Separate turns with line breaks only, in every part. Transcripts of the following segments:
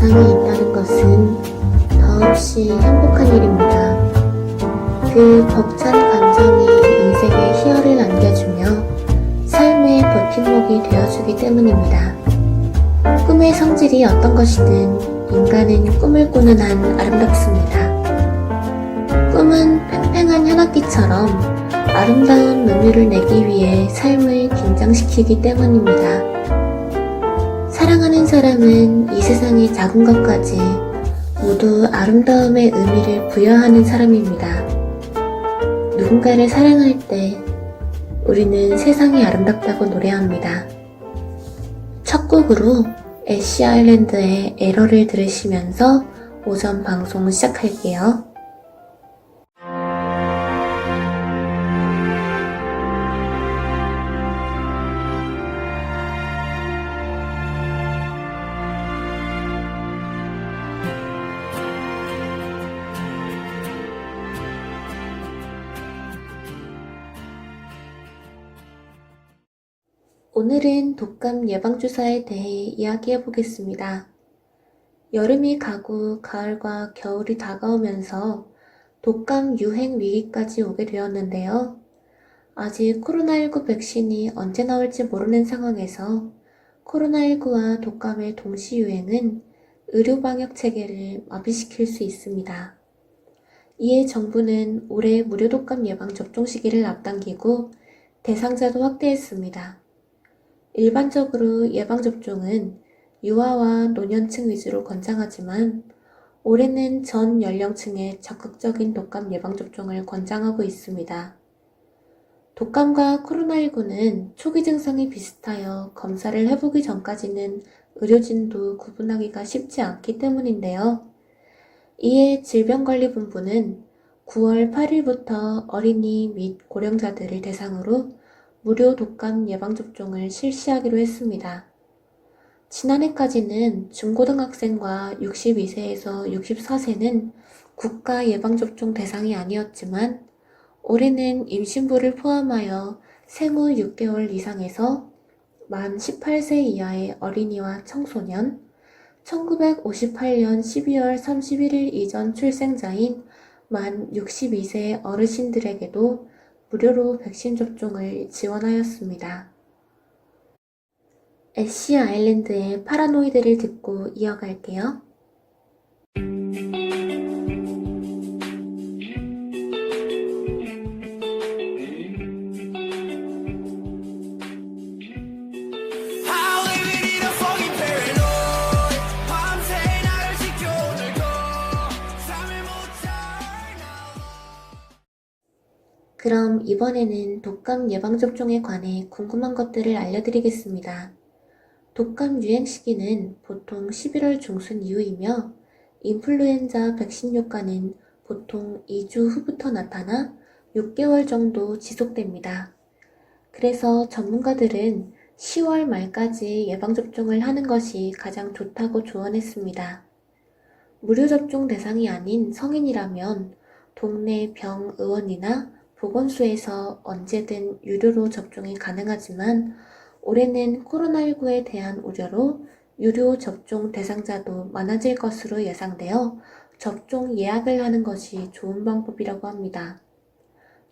대상이 있다는 것은 더없이 행복한 일입니다. 그 벅찬 감정이 인생에 희열을 안겨주며 삶의 버팀목이 되어주기 때문입니다. 꿈의 성질이 어떤 것이든 인간은 꿈을 꾸는 한 아름답습니다. 꿈은 팽팽한 현악기처럼 아름다운 음유를 내기 위해 삶을 긴장시키기 때문입니다. 사랑하는 사람은 이 세상의 작은 것까지 모두 아름다움의 의미를 부여하는 사람입니다. 누군가를 사랑할 때 우리는 세상이 아름답다고 노래합니다. 첫 곡으로 애쉬 아일랜드의 에러를 들으시면서 오전 방송 시작할게요. 오늘은 독감 예방주사에 대해 이야기해 보겠습니다. 여름이 가고 가을과 겨울이 다가오면서 독감 유행 위기까지 오게 되었는데요. 아직 코로나19 백신이 언제 나올지 모르는 상황에서 코로나19와 독감의 동시 유행은 의료 방역 체계를 마비시킬 수 있습니다. 이에 정부는 올해 무료 독감 예방 접종 시기를 앞당기고 대상자도 확대했습니다. 일반적으로 예방접종은 유아와 노년층 위주로 권장하지만 올해는 전 연령층에 적극적인 독감 예방접종을 권장하고 있습니다. 독감과 코로나19는 초기 증상이 비슷하여 검사를 해보기 전까지는 의료진도 구분하기가 쉽지 않기 때문인데요. 이에 질병관리본부는 9월 8일부터 어린이 및 고령자들을 대상으로 무료 독감 예방접종을 실시하기로 했습니다. 지난해까지는 중고등학생과 62세에서 64세는 국가 예방접종 대상이 아니었지만 올해는 임신부를 포함하여 생후 6개월 이상에서 만 18세 이하의 어린이와 청소년, 1958년 12월 31일 이전 출생자인 만 62세 어르신들에게도 무료로 백신 접종을 지원하였습니다. 애쉬 아일랜드의 파라노이드를 듣고 이어갈게요. 그럼 이번에는 독감 예방접종에 관해 궁금한 것들을 알려드리겠습니다. 독감 유행 시기는 보통 11월 중순 이후이며 인플루엔자 백신 효과는 보통 2주 후부터 나타나 6개월 정도 지속됩니다. 그래서 전문가들은 10월 말까지 예방접종을 하는 것이 가장 좋다고 조언했습니다. 무료 접종 대상이 아닌 성인이라면 동네 병의원이나 보건소에서 언제든 유료로 접종이 가능하지만 올해는 코로나19에 대한 우려로 유료 접종 대상자도 많아질 것으로 예상되어 접종 예약을 하는 것이 좋은 방법이라고 합니다.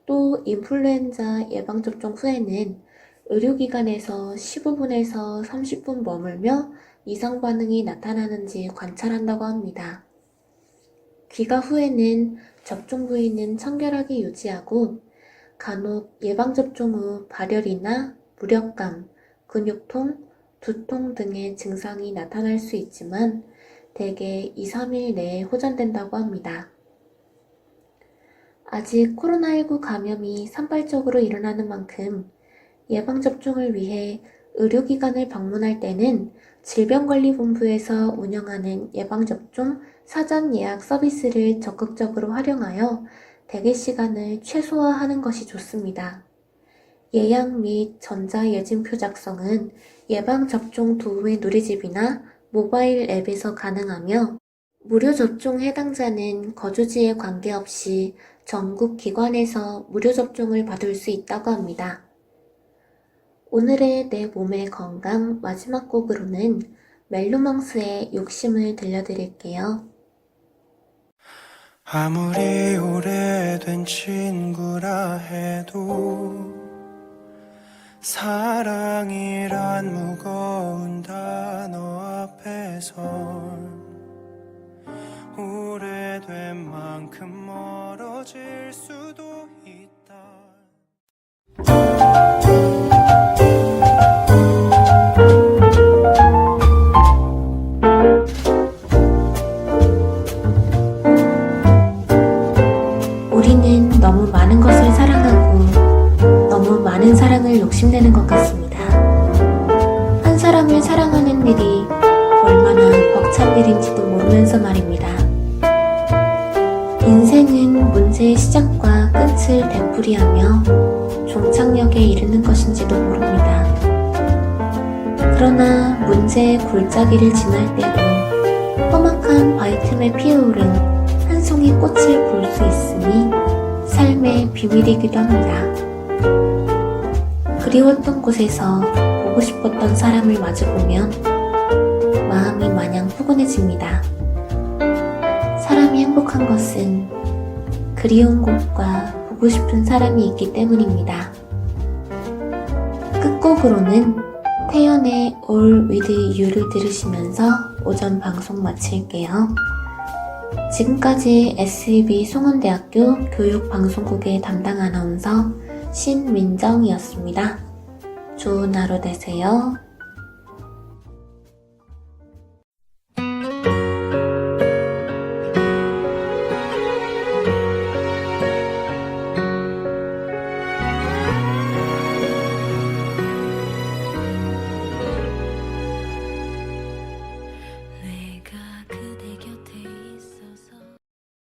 또 인플루엔자 예방접종 후에는 의료기관에서 15분에서 30분 머물며 이상 반응이 나타나는지 관찰한다고 합니다. 귀가 후에는 접종 부위는 청결하게 유지하고 간혹 예방접종 후 발열이나 무력감, 근육통, 두통 등의 증상이 나타날 수 있지만 대개 2-3일 내에 호전된다고 합니다. 아직 코로나19 감염이 산발적으로 일어나는 만큼 예방접종을 위해 의료기관을 방문할 때는 질병관리본부에서 운영하는 예방접종 사전 예약 서비스를 적극적으로 활용하여 대기 시간을 최소화하는 것이 좋습니다. 예약 및 전자예진표 작성은 예방접종 도우미 누리집이나 모바일 앱에서 가능하며 무료 접종 해당자는 거주지에 관계없이 전국 기관에서 무료 접종을 받을 수 있다고 합니다. 오늘의 내 몸의 건강 마지막 곡으로는 멜로망스의 욕심을 들려드릴게요.
아무리 오래된 친구라 해도 사랑이란 무거운 단어 앞에선 오래된 만큼 멀어질 수도 있다.
우리는 너무 많은 것을 사랑하고 너무 많은 사랑을 욕심내는 것 같습니다. 한 사람을 사랑하는 일이 얼마나 벅찬 일인지도 모르면서 말입니다. 인생은 문제의 시작과 끝을 되풀이하며 종착역에 이르는 것인지도 모릅니다. 그러나 문제의 골짜기를 지날 때도 험악한 바위 틈에 피어오른 한 송이 꽃을 볼 수 있으니 삶의 비밀이기도 합니다. 그리웠던 곳에서 보고 싶었던 사람을 마주보면 마음이 마냥 푸근해집니다. 사람이 행복한 것은 그리운 곳과 보고 싶은 사람이 있기 때문입니다. 끝곡으로는 태연의 All With You를 들으시면서 오전 방송 마칠게요. 지금까지 SEB 송원대학교 교육방송국의 담당 아나운서 신민정이었습니다. 좋은 하루 되세요.